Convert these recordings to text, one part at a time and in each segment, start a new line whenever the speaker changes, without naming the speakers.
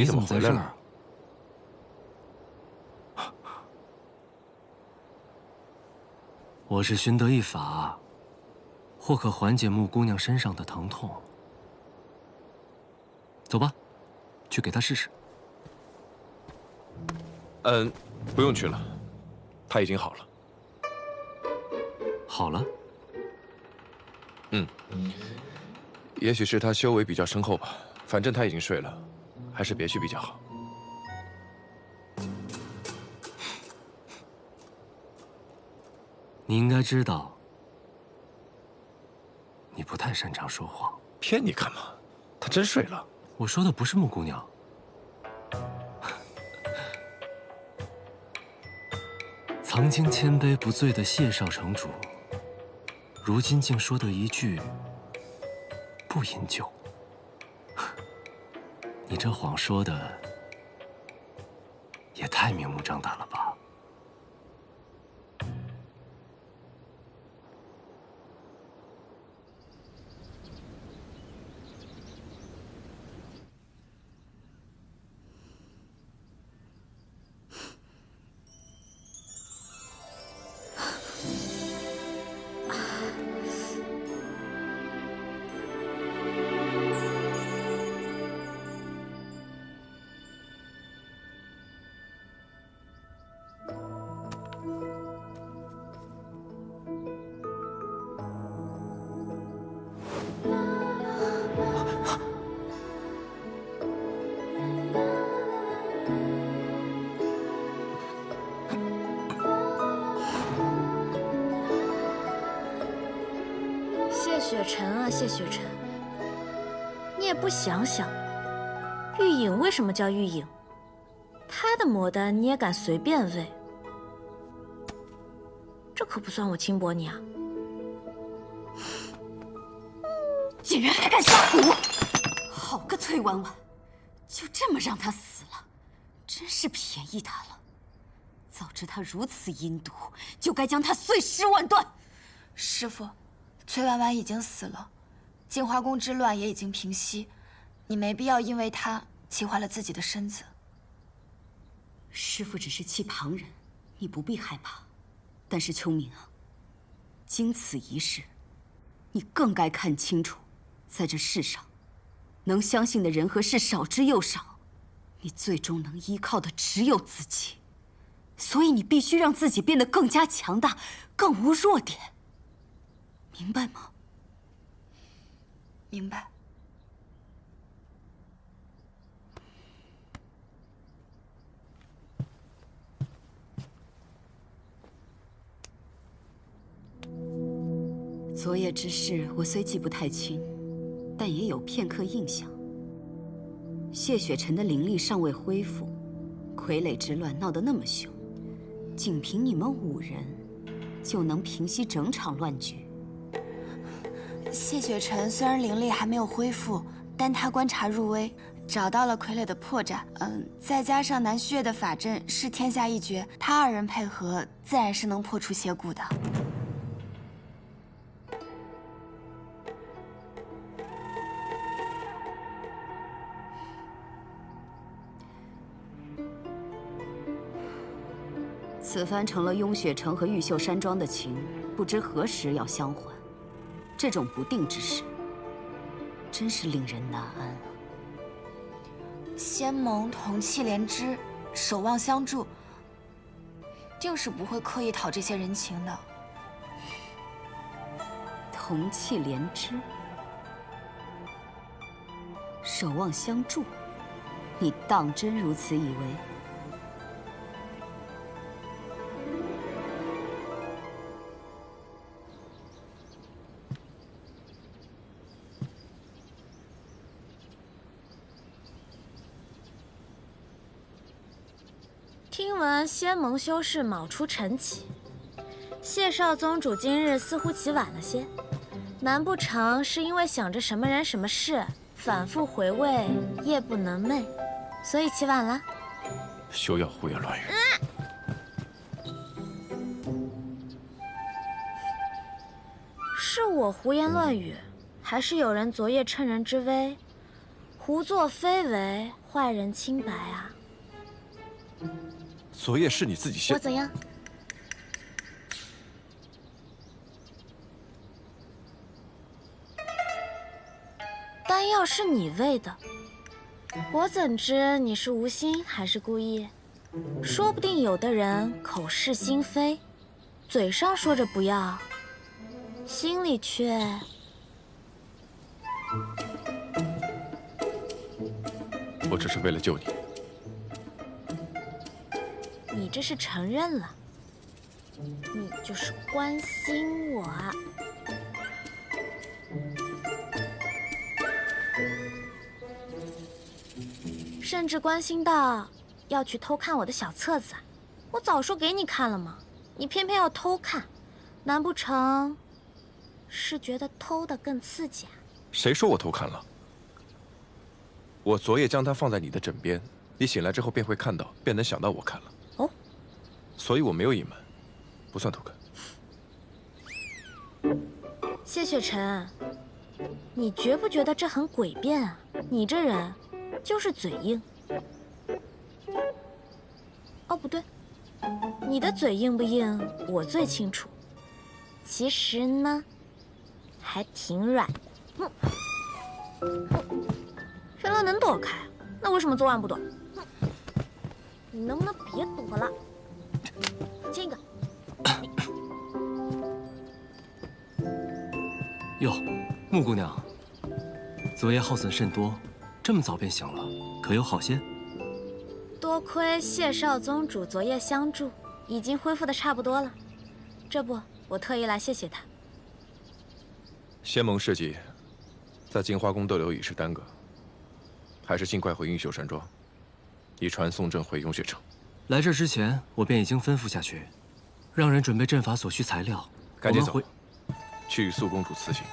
你怎么回来了？
我是寻得一法，或可缓解穆姑娘身上的疼痛。走吧，去给她试试。
不用去了，她已经好了。
好了？
也许是她修为比较深厚吧，反正她已经睡了，还是别去比较好。
你应该知道，你不太擅长说谎。
骗你干嘛？她真睡了。
我说的不是穆姑娘。曾经谦卑不醉的谢少城主，如今竟说的一句不饮酒。你这谎说的也太明目张胆了吧？
谢雪晨啊，谢雪晨，你也不想想，玉影为什么叫玉影？她的魔丹你也敢随便喂？这可不算我轻薄你啊！
竟然还敢下蛊！好个崔婉婉，就这么让她死了，真是便宜她了。早知她如此阴毒，就该将她碎尸万段。
师父，崔婉婉已经死了，净华宫之乱也已经平息，你没必要因为她气坏了自己的身子。
师父只是气旁人，你不必害怕。但是秋明啊，经此一事，你更该看清楚，在这世上，能相信的人和事少之又少，你最终能依靠的只有自己。所以你必须让自己变得更加强大，更无弱点。明白吗？
明白。
昨夜之事，我虽记不太清，但也有片刻印象。谢雪晨的灵力尚未恢复，傀儡之乱闹得那么凶，仅凭你们5人，就能平息整场乱局。
谢雪晨虽然灵力还没有恢复，但他观察入微，找到了傀儡的破绽。再加上南虚月的法阵是天下一绝，他2人配合，自然是能破除邪蛊的。
此番成了雍雪城和玉秀山庄的情，不知何时要相还。这种不定之事，真是令人难安啊。
仙盟同气连枝，守望相助，定是不会刻意讨这些人情的。
同气连枝，守望相助，你当真如此以为？
听闻仙盟修士卯出晨起，谢少宗主今日似乎起晚了些，难不成是因为想着什么人什么事，反复回味，夜不能寐，所以起晚了？
休要胡言乱语。
是我胡言乱语，还是有人昨夜趁人之危，胡作非为，坏人清白啊！
昨夜是你自己先。
我怎样？丹药是你喂的，我怎知你是无心还是故意？说不定有的人口是心非，嘴上说着不要，心里却……
我只是为了救你。
你这是承认了，你就是关心我啊！甚至关心到要去偷看我的小册子啊！我早说给你看了吗？你偏偏要偷看，难不成是觉得偷的更刺激啊？
谁说我偷看了？我昨夜将它放在你的枕边，你醒来之后便会看到，便能想到我看了。
哦，
所以我没有隐瞒，不算偷看。
谢雪晨，你觉不觉得这很诡辩啊？你这人就是嘴硬。哦，不对，你的嘴硬不硬，我最清楚。其实呢，还挺软的。原来能躲开，那为什么昨晚不躲？你能不能别躲了？亲一个。
哟，穆姑娘，昨夜耗损甚多，这么早便醒了，可有好些？
多亏谢少宗主昨夜相助，已经恢复的差不多了。这不，我特意来谢谢他。
仙盟事迹，在金花宫逗留已是耽搁，还是尽快回云秀山庄，以传送阵回雍雪城。
来这之前，我便已经吩咐下去，让人准备阵法所需材料。
赶紧走
我们
去与素公主辞行。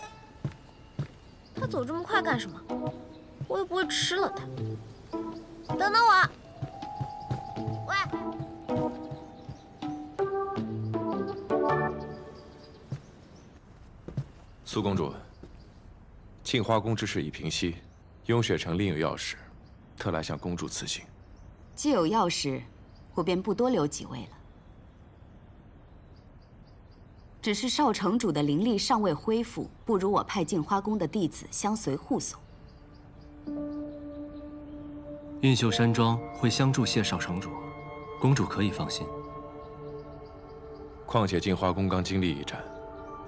他走这么快干什么？我又不会吃了他。等等我！喂！
苏公主，庆花宫之事已平息，雍雪城另有要事，特来向公主辞行。
既有要事，我便不多留几位了。只是少城主的灵力尚未恢复，不如我派镜花宫的弟子相随护送。
运秀山庄会相助谢少城主，公主可以放心。
况且镜花宫刚经历一战，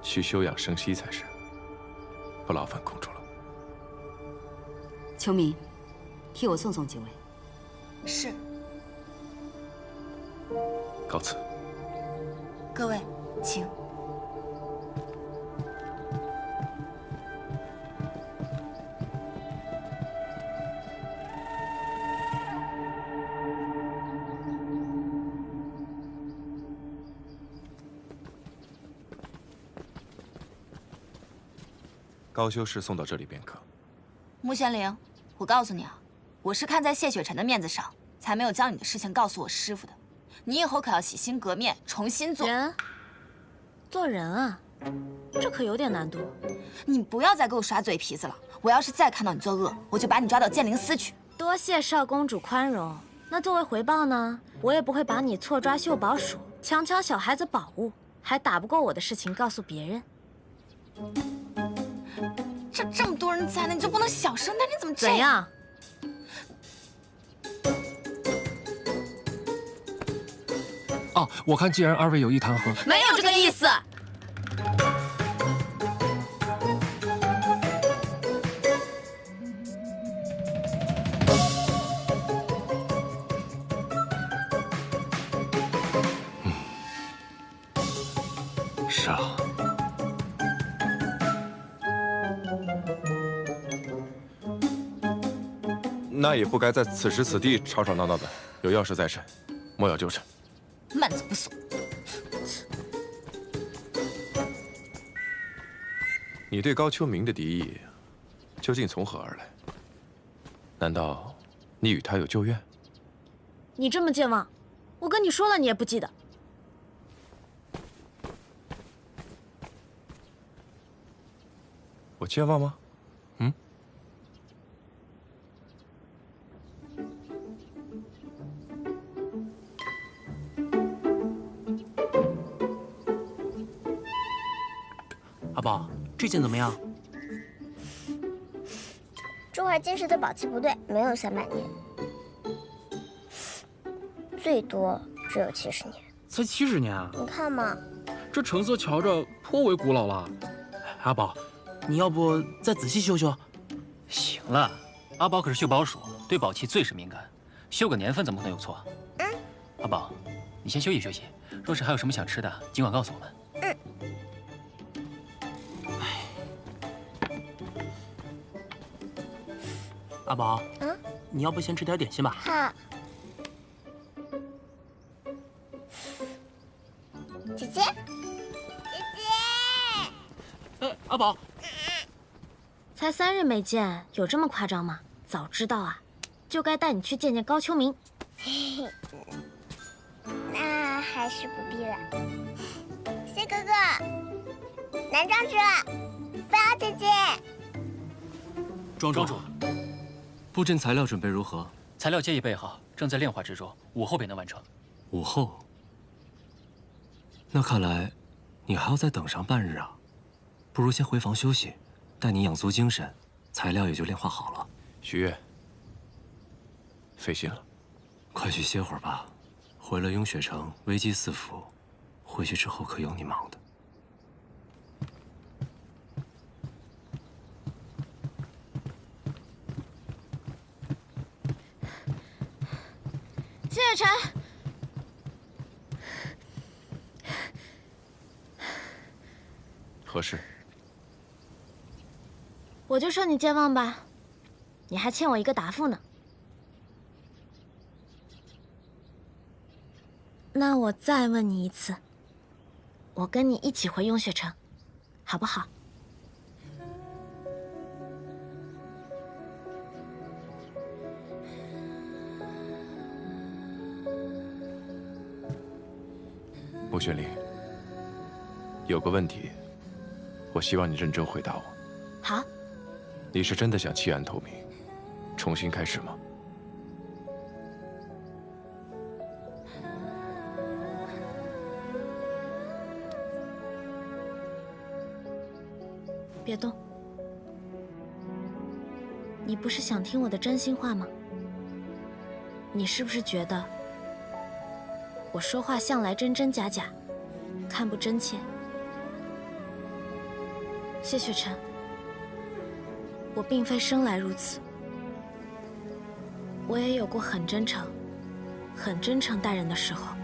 需休养生息才是，不劳烦公主了。
秋明，替我送送几位。
是，
告辞。
各位，请。
高修士送到这里便可。
穆玄灵，我告诉你啊，我是看在谢雪晨的面子上，才没有将你的事情告诉我师傅的。你以后可要洗心革面，重新做
人。做人啊，这可有点难度。
你不要再给我耍嘴皮子了！我要是再看到你作恶，我就把你抓到剑灵司去。
多谢少公主宽容。那作为回报呢，我也不会把你错抓秀宝鼠、强抢小孩子宝物，还打不过我的事情告诉别人。
这么多人在呢，你就不能小声点？你怎么这样？
哦，我看既然二位有意谈和，
没有这个意思。
是啊。
那也不该在此时此地吵吵闹闹的，有要事在身，莫要纠缠。
慢走不送。
你对高秋明的敌意，究竟从何而来？难道你与他有旧怨？
你这么健忘，我跟你说了，你也不记得。
我健忘吗？
这件怎么样？
珠海金石的宝气不对，没有300年，最多只有70年。
才70年啊！
你看嘛，
这成色瞧着颇为古老了。阿宝，你要不再仔细修修？
行了，阿宝可是秀宝鼠，对宝器最是敏感，修个年份怎么可能有错？阿宝，你先休息休息，若是还有什么想吃的，尽管告诉我们。
阿宝，你要不先吃点点心吧？
好。姐姐，
阿宝，
才3日没见，有这么夸张吗？早知道啊，就该带你去见见高秋明。
那还是不必了。谢哥哥，南庄主，菲儿姐姐，
庄主，
布阵材料准备如何？
材料皆已备好，正在炼化之中，午后便能完成。
午后？那看来，你还要再等上半日啊。不如先回房休息，待你养足精神，材料也就炼化好了。
许月，费心了。
快去歇会儿吧，回了雍雪城，危机四伏，回去之后可有你忙的。
谢雪晨，
何事？
我就受你健忘吧，你还欠我一个答复呢。那我再问你一次，我跟你一起回雍雪城，好不好？
穆玄灵，有个问题，我希望你认真回答我。
好。
你是真的想弃暗投明，重新开始吗？
别动。你不是想听我的真心话吗？你是不是觉得我说话向来真真假假，看不真切？谢雪晨，我并非生来如此，我也有过很真诚、很真诚待人的时候，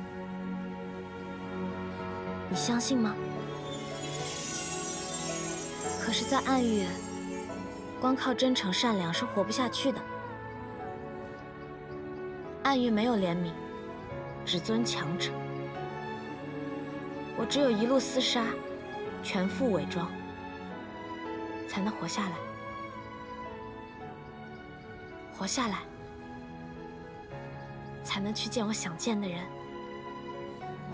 你相信吗？可是，在暗域，光靠真诚善良是活不下去的。暗域没有怜悯，只尊强者。我只有一路厮杀，全副伪装，才能活下来。活下来，才能去见我想见的人，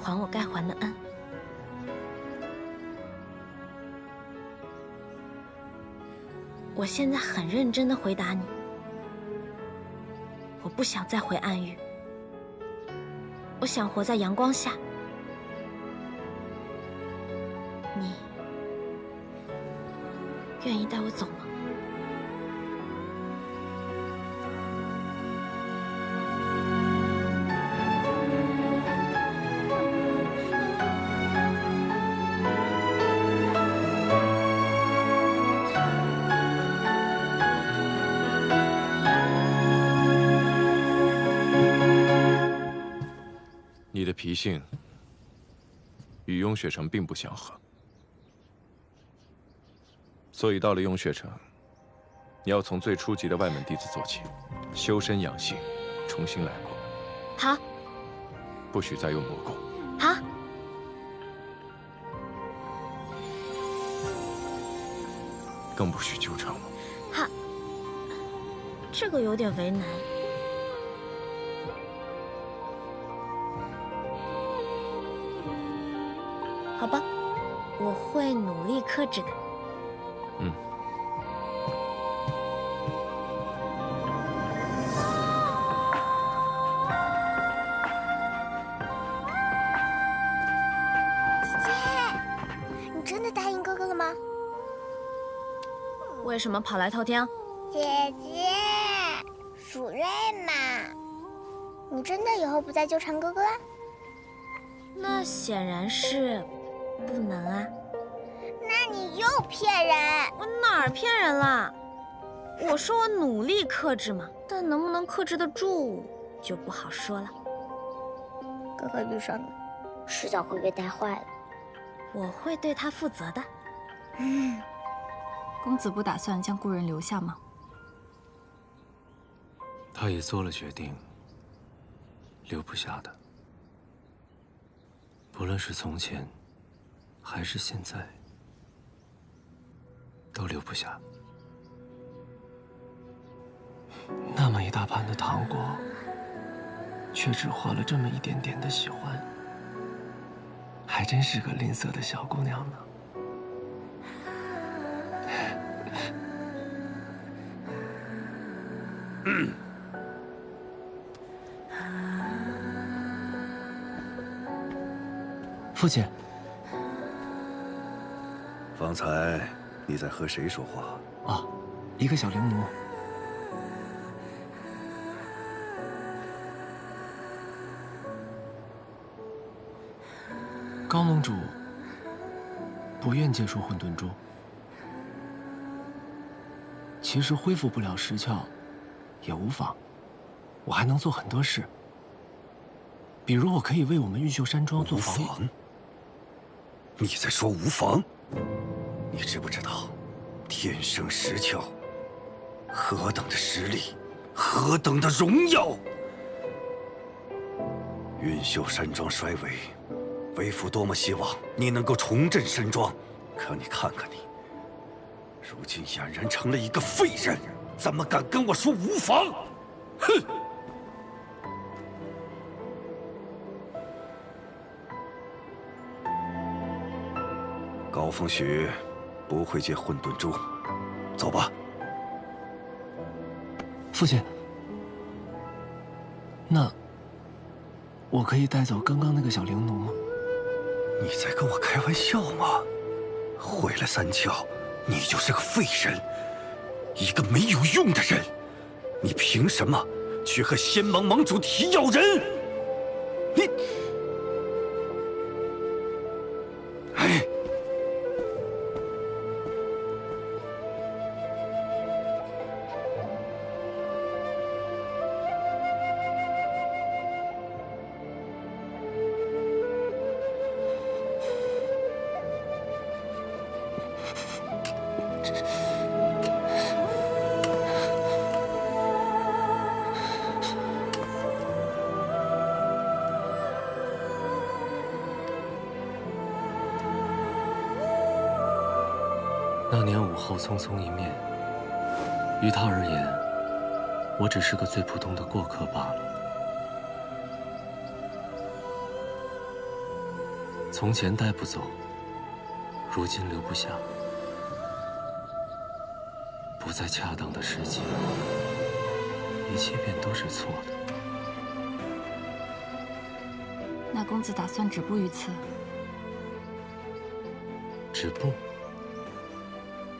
还我该还的恩。我现在很认真地回答你，我不想再回暗域，我想活在阳光下。你愿意带我走吗？
你的脾性与雍雪城并不相合，所以到了雍雪城，你要从最初级的外门弟子做起，修身养性，重新来过。
好，
不许再用魔功。
好。
更不许纠缠我。
好，这个有点为难。好吧，我会努力克制的。
嗯。
姐姐，你真的答应哥哥了吗？
为什么跑来偷听？
姐姐，蜀瑞嘛，你真的以后不再纠缠哥哥啊？
那显然是不能啊。
那你又骗人！
我哪儿骗人了？我说我努力克制嘛，但能不能克制得住就不好说了。
哥哥遇上你，迟早会被带坏了。
我会对他负责的。
公子不打算将故人留下吗？
他也做了决定，留不下的。不论是从前，还是现在，都留不下。那么一大盘的糖果，却只换了这么一点点的喜欢，还真是个吝啬的小姑娘呢。
父亲，
方才你在和谁说话？
啊，一个小灵奴。高盟主不愿借出混沌珠，其实恢复不了石窍也无妨，我还能做很多事。比如我可以为我们玉秀山庄做防御。
你在说无妨？你知不知道，天生石窍，何等的实力，何等的荣耀！云秀山庄衰微，为父多么希望你能够重振山庄，可你看看你，如今俨然成了一个废人，怎么敢跟我说无妨？哼！高风雪不会借混沌珠，走吧。
父亲，那我可以带走刚刚那个小灵奴吗？
你在跟我开玩笑吗？毁了三窍，你就是个废人，一个没有用的人。你凭什么去和仙盟盟主提要人？你，哎！
那年午后匆匆一面，于他而言，我只是个最普通的过客罢了。从前带不走，如今留不下，不在恰当的时机，一切便都是错的。
那公子打算止步于此？
止步？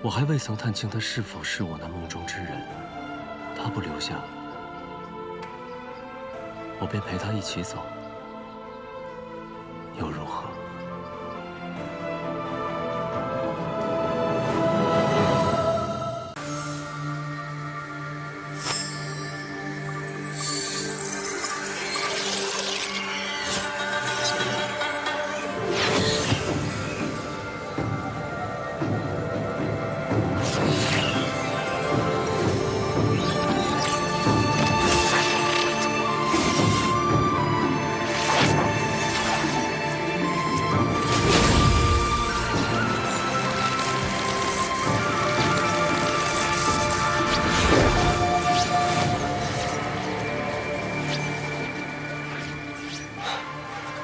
我还未曾探清他是否是我那梦中之人，他不留下，我便陪他一起走，又如何？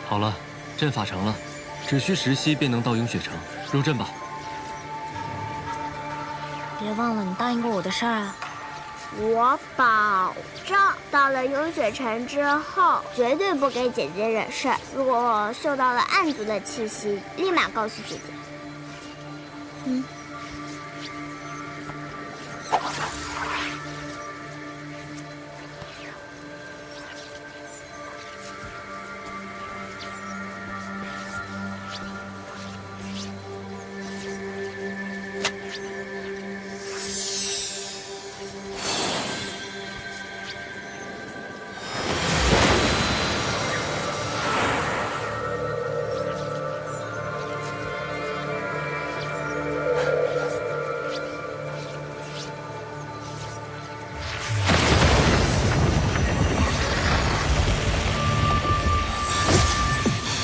好了，阵法成了，只需10息便能到鹰雪城。入阵吧。
别忘了你答应过我的事儿啊！
我保证，到了鹰雪城之后，绝对不给姐姐惹事儿。如果嗅到了暗族的气息，立马告诉姐姐。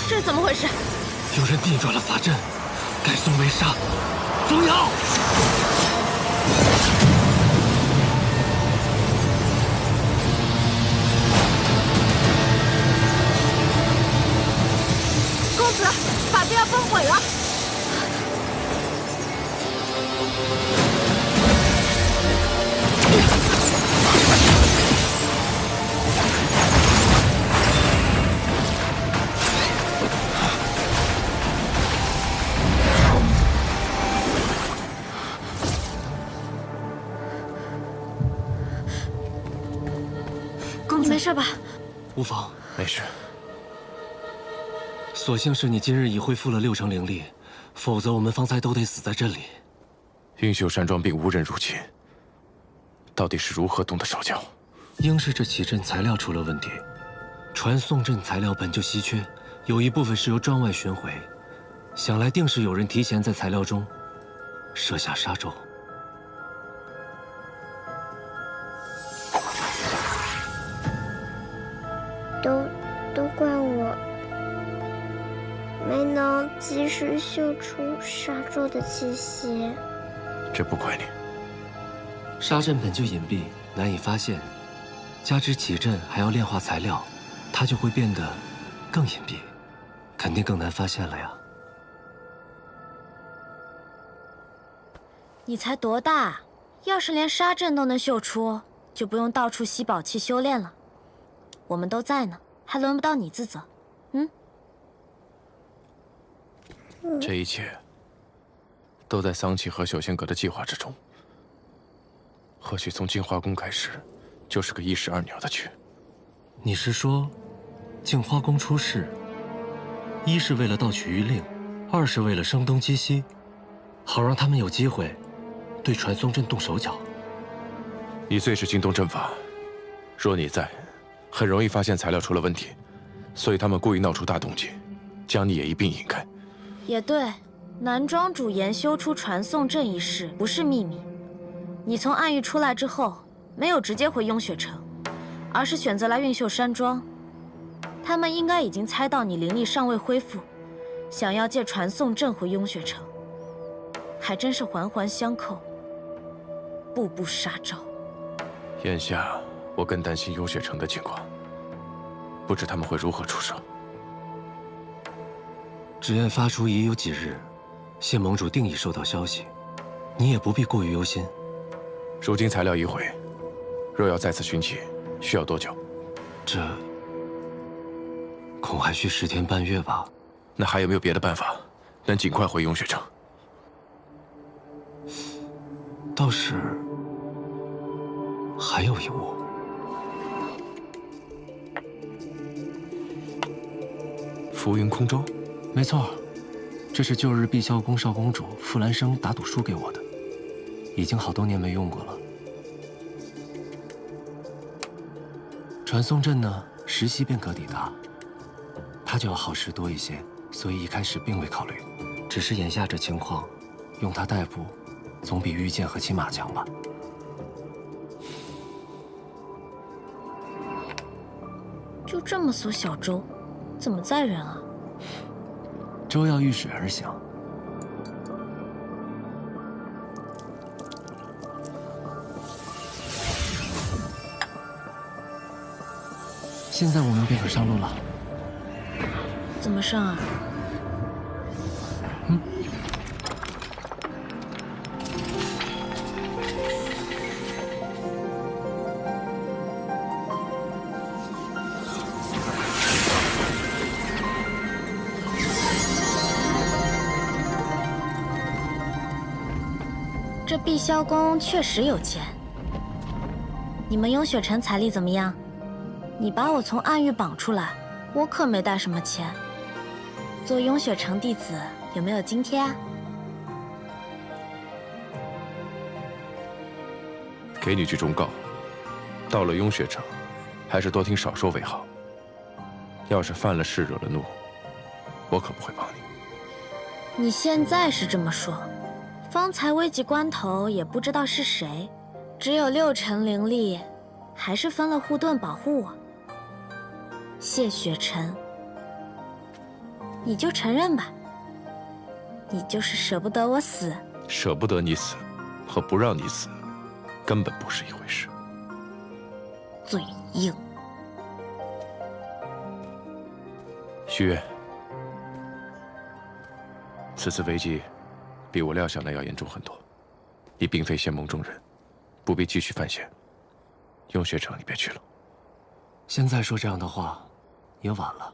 这是怎么回事？
有人逆转了法阵，改送为杀。风瑶，
公子，法子要崩毁了！没事吧？
无妨，
没事。
所幸是你今日已恢复了6成灵力，否则我们方才都得死在这里。
云秀山庄并无人入侵，到底是如何动的手脚？
应是这起阵材料出了问题。传送阵材料本就稀缺，有一部分是由庄外寻回，想来定是有人提前在材料中设下杀咒。
都怪我没能及时嗅出杀咒的气息。
这不怪你。
杀阵本就隐蔽，难以发现，加之起阵还要炼化材料，它就会变得更隐蔽，肯定更难发现了呀。
你才多大？要是连杀阵都能嗅出，就不用到处吸宝气修炼了。我们都在呢，还轮不到你自责。
这一切都在桑启和小仙阁的计划之中。或许从净化宫开始，就是个一石二鸟的局。
你是说，净花宫出事，一是为了盗取玉令，二是为了声东击西，好让他们有机会对传送阵动手脚？
你最是精通阵法，若你在，很容易发现材料出了问题，所以他们故意闹出大动静，将你也一并引开。
也对，南庄主研修出传送阵一事不是秘密。你从暗域出来之后，没有直接回雍雪城，而是选择来运秀山庄。他们应该已经猜到你灵力尚未恢复，想要借传送阵回雍雪城，还真是环环相扣，步步杀招。
眼下我更担心雍雪城的情况，不知他们会如何出手。
纸砚发出已有几日，谢盟主定已收到消息，你也不必过于忧心。
如今材料已毁，若要再次寻起，需要多久？
这恐还需10天半月吧。
那还有没有别的办法，能尽快回雍雪城？
倒是还有一物。
浮云空舟。
没错，这是旧日碧霄宫少公主傅兰生打赌输给我的，已经好多年没用过了。传送阵呢，时息便可抵达，它就要耗时多一些，所以一开始并未考虑。只是眼下这情况，用它代步，总比御剑和骑马强吧。
就这么艘小舟，怎么载人啊？
舟要遇水而行。现在我们便可上路了。
怎么上啊？这这碧霄宫确实有钱。你们雍雪城财力怎么样？你把我从暗狱绑出来，我可没带什么钱。做雍雪城弟子有没有津贴啊？
给你句忠告，到了雍雪城，还是多听少说为好。要是犯了事惹了怒，我可不会帮你。
你现在是这么说，方才危急关头也不知道是谁，只有6成灵力，还是分了护盾保护我。谢雪晨，你就承认吧，你就是舍不得我死。
舍不得你死，和不让你死，根本不是一回事。
嘴硬。
许愿，此次危机比我料想的要严重很多。你并非仙盟中人，不必继续犯险。雍雪城，你别去了。
现在说这样的话，也晚了。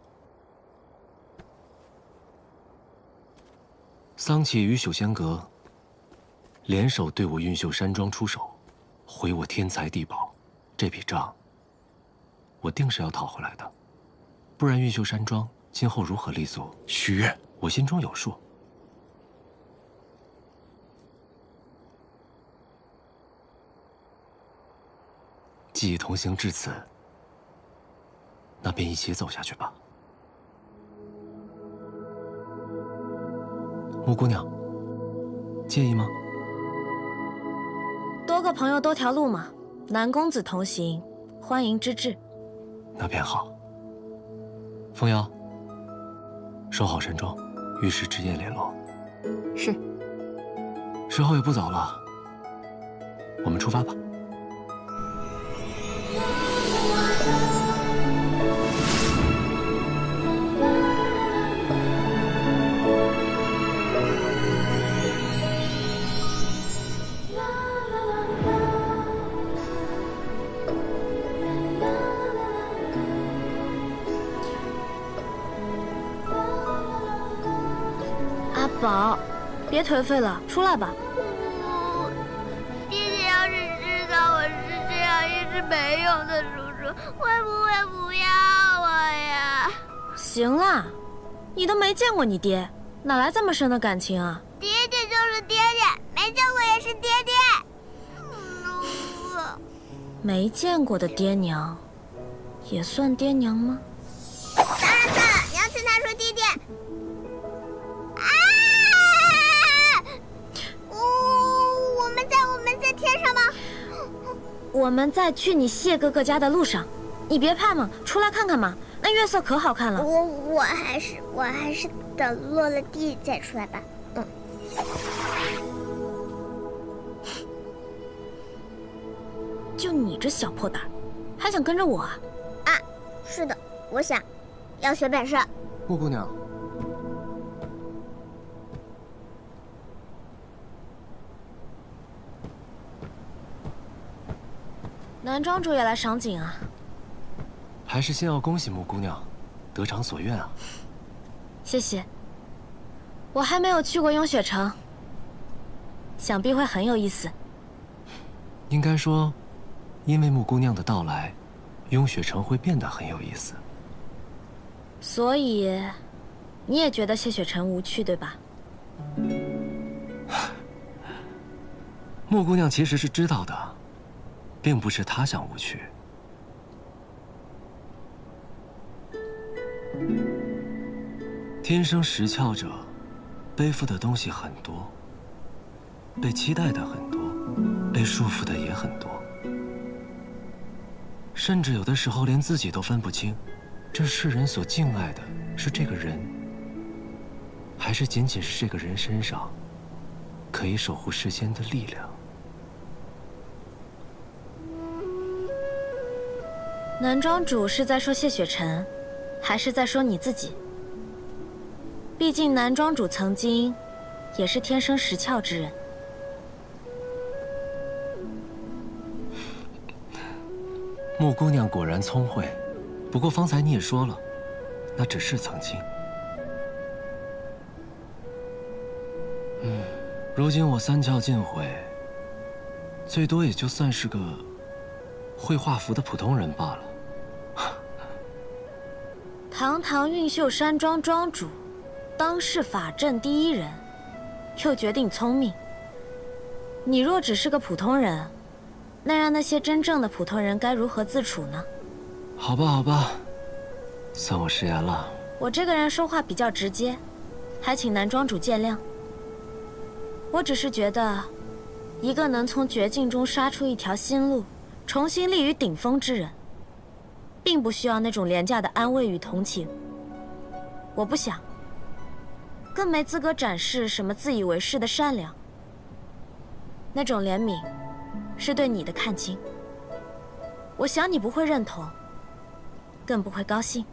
桑启与朽仙阁联手对我运秀山庄出手，毁我天才地宝，这笔账我定是要讨回来的。不然运秀山庄今后如何立足？
许愿，
我心中有数。既已同行至此，那便一起走下去吧。木姑娘，介意吗？
多个朋友多条路嘛，南公子同行，欢迎之至。
那便好。凤瑶，守好山庄，遇事直言联络。
是。
时候也不早了，我们出发吧。
阿宝，别颓废了，出来吧。
爹爹要是知道我是这样一只没用的叔叔，会不会不要我呀？
行啦，你都没见过你爹，哪来这么深的感情啊？
爹爹就是爹爹，没见过也是爹爹。
没见过的爹娘，也算爹娘吗？
当然算了，你要劝他说爹爹。啊！我们在天上吗？
我们在去你谢哥哥家的路上，你别怕嘛，出来看看嘛，那月色可好看了。
我还是等落了地再出来吧。
就你这小破胆，还想跟着我啊？
啊，是的，我想要学本事。
木姑娘，
南庄主也来赏景啊？
还是先要恭喜木姑娘得偿所愿啊。
谢谢。我还没有去过雍雪城，想必会很有意思。
应该说，因为木姑娘的到来，雍雪城会变得很有意思。
所以，你也觉得谢雪城无趣，对吧？
木姑娘其实是知道的，并不是她想无趣。天生识窍者，背负的东西很多，被期待的很多，被束缚的也很多，甚至有的时候连自己都分不清，这世人所敬爱的是这个人，还是仅仅是这个人身上可以守护世间的力量。
南庄主是在说谢雪晨，还是在说你自己？毕竟南庄主曾经也是天生识窍之人。
木姑娘果然聪慧，不过方才你也说了，那只是曾经。如今我三窍尽毁，最多也就算是个会画符的普通人罢了。
堂堂运秀山庄庄主，当世法阵第一人，又绝顶聪明。你若只是个普通人，那让那些真正的普通人该如何自处呢？
好吧，好吧，算我食言了。
我这个人说话比较直接，还请南庄主见谅。我只是觉得，一个能从绝境中杀出一条新路，重新立于顶峰之人，并不需要那种廉价的安慰与同情。我不想，更没资格展示什么自以为是的善良。那种怜悯，是对你的看轻。我想你不会认同，更不会高兴。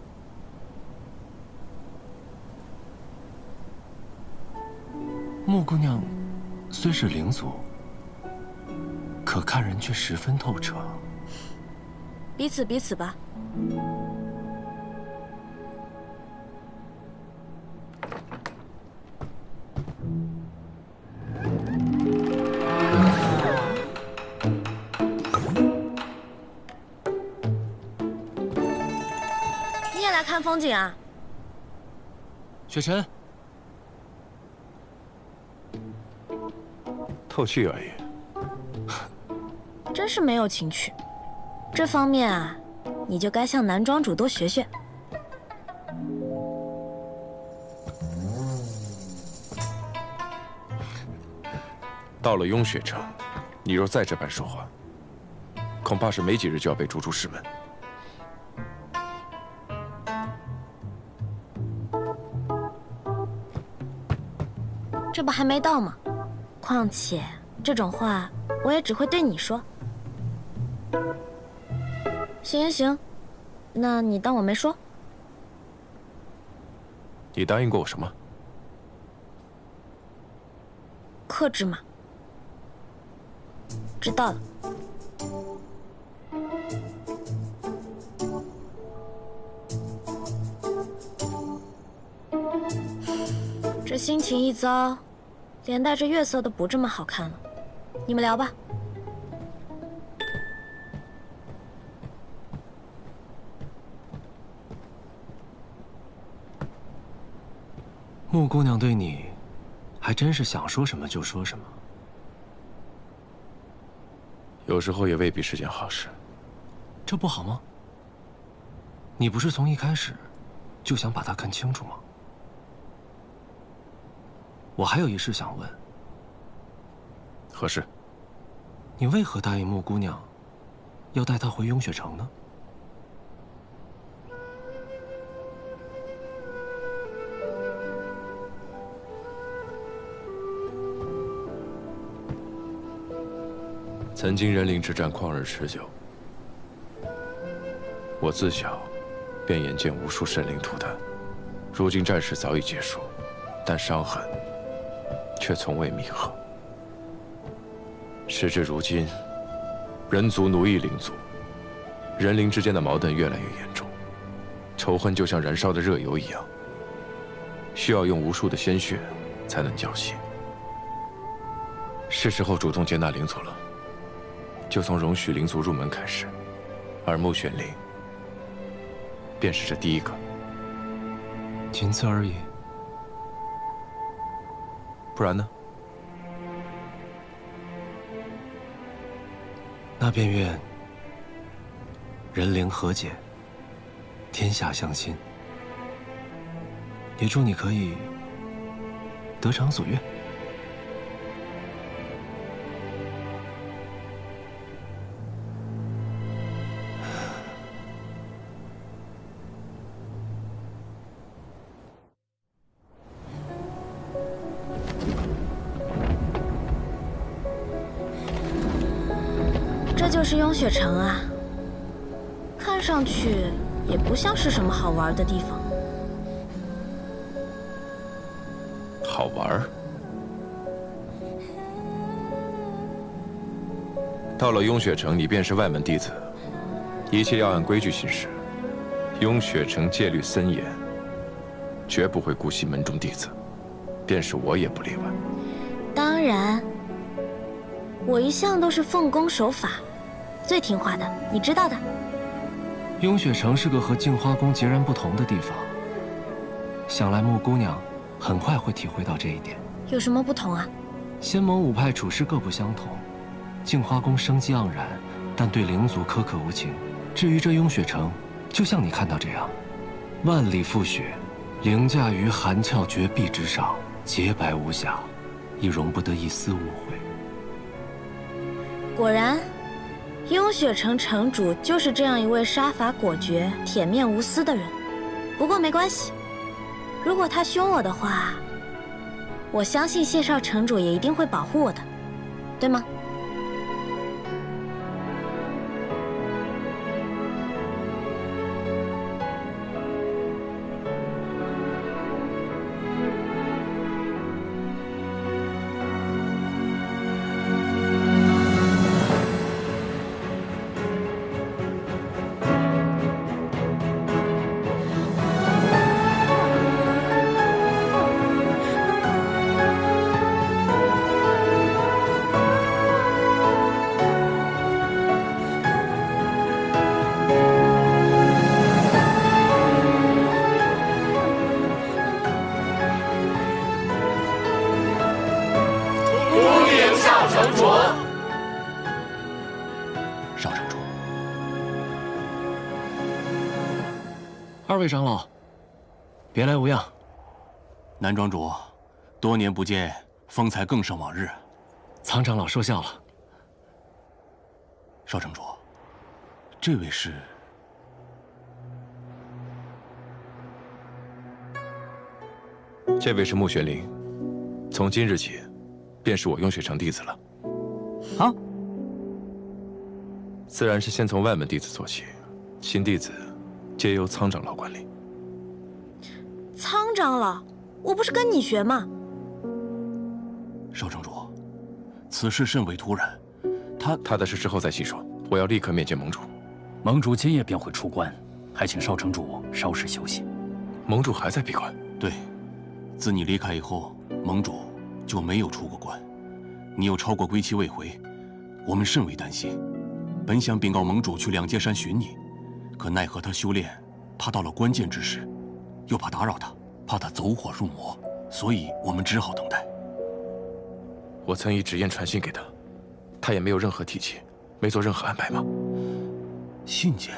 木姑娘虽是灵族，可看人却十分透彻。
彼此彼此吧。你也来看风景啊？
雪晨，
透气而已。
真是没有情趣，这方面啊，你就该向南庄主多学学。
到了雍雪城，你若再这般说话，恐怕是没几日就要被逐出师门。
这不还没到吗？况且这种话我也只会对你说。行行行，那你当我没说。
你答应过我什么？
克制嘛。知道了。这心情一糟，连带着月色都不这么好看了。你们聊吧。
木姑娘对你，还真是想说什么就说什么。
有时候也未必是件好事。
这不好吗？你不是从一开始就想把她看清楚吗？我还有一事想问。
何事？
你为何答应木姑娘，要带她回雍雪城呢？
曾经人灵之战旷日持久，我自小便眼见无数生灵涂炭，如今战事早已结束，但伤痕却从未弥合。时至如今，人族奴役灵族，人灵之间的矛盾越来越严重，仇恨就像燃烧的热油一样，需要用无数的鲜血才能浇熄。是时候主动接纳灵族了。就从容许灵族入门开始，而木玄灵便是这第一个。
仅此而已。
不然呢？
那便愿人灵和解，天下相亲。也祝你可以得偿所愿。
这就是雍雪城啊，看上去也不像是什么好玩的地方。
好玩？到了雍雪城，你便是外门弟子，一切要按规矩行事。雍雪城戒律森严，绝不会姑息门中弟子，便是我也不例外。
当然，我一向都是奉公守法，最听话的，你知道的。
雍雪城是个和镜花宫截然不同的地方，想来穆姑娘很快会体会到这一点。
有什么不同啊？
仙盟五派处事各不相同，镜花宫生机盎然，但对灵族苛刻无情。至于这雍雪城，就像你看到这样，万里覆雪，凌驾于寒峭绝壁之上，洁白无瑕，亦容不得一丝误会。
果然，雍雪城城主就是这样一位杀伐果决、铁面无私的人。不过没关系，如果他凶我的话，我相信谢少城主也一定会保护我的，对吗？
二位长老，别来无恙。
南庄主，多年不见，风采更胜往日。
苍长老说笑了。
少城主，这位是？
这位是穆玄灵，从今日起，便是我雍雪城弟子了。
啊？
自然是先从外门弟子做起，新弟子皆由苍长老管理。
苍长老，我不是跟你学吗？
少城主，此事甚为突然，
他的事之后再细说。我要立刻面见盟主。
盟主今夜便会出关，还请少城主稍事休息。
盟主还在闭关？
对，自你离开以后，盟主就没有出过关。你又超过归期未回，我们甚为担心。本想禀告盟主去两阶山寻你，可奈何他修炼怕到了关键之时，又怕打扰他，怕他走火入魔，所以我们只好等待。
我曾以纸砚传信给他，他也没有任何提起，没做任何安排吗？
信件？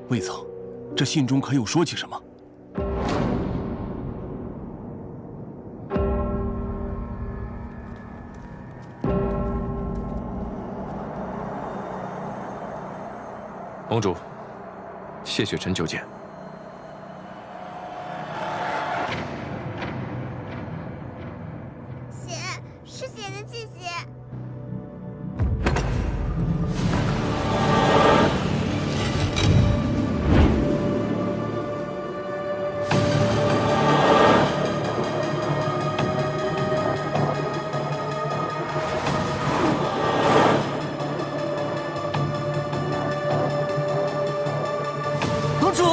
未曾。这信中可有说起什么？
盟主，谢雪晨求见。
血是血的气息。
盟主。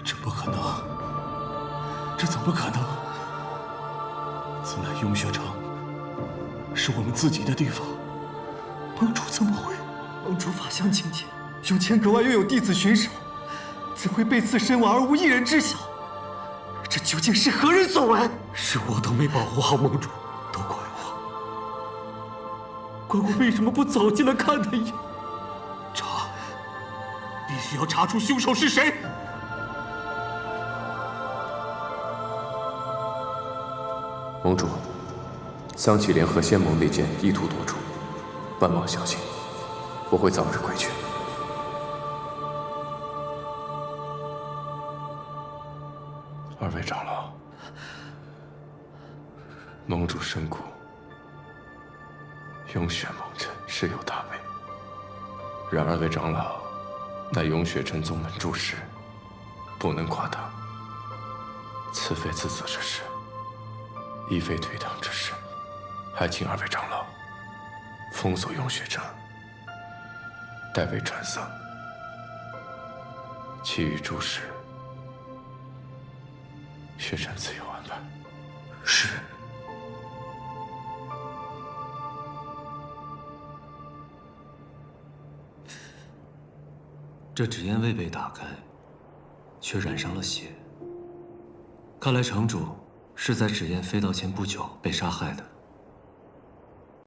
这不可能，这怎么可能？此乃雍雪城，是我们自己的地方，盟主怎么会？
盟主法相境界，永前阁外又有弟子巡守，怎会被刺身亡而无一人知晓？这究竟是何人所为？是我都没保护好盟主，都怪我。怪我为什么不早进来看他一眼？
查，必须要查出凶手是谁。
盟主，桑启莲和仙盟内奸意图夺出，万望小心，我会早日归去。二位长老，盟主身故，永雪盟臣实有大位。然二位长老乃永雪镇宗门柱石，不能夸大。此非自责之事，亦非推搪之事，还请二位长老封锁永雪城，代为传丧。其余诸事，雪臣自有安排。
是。
这纸烟未被打开，却染上了血。看来城主是在纸烟飞到前不久被杀害的。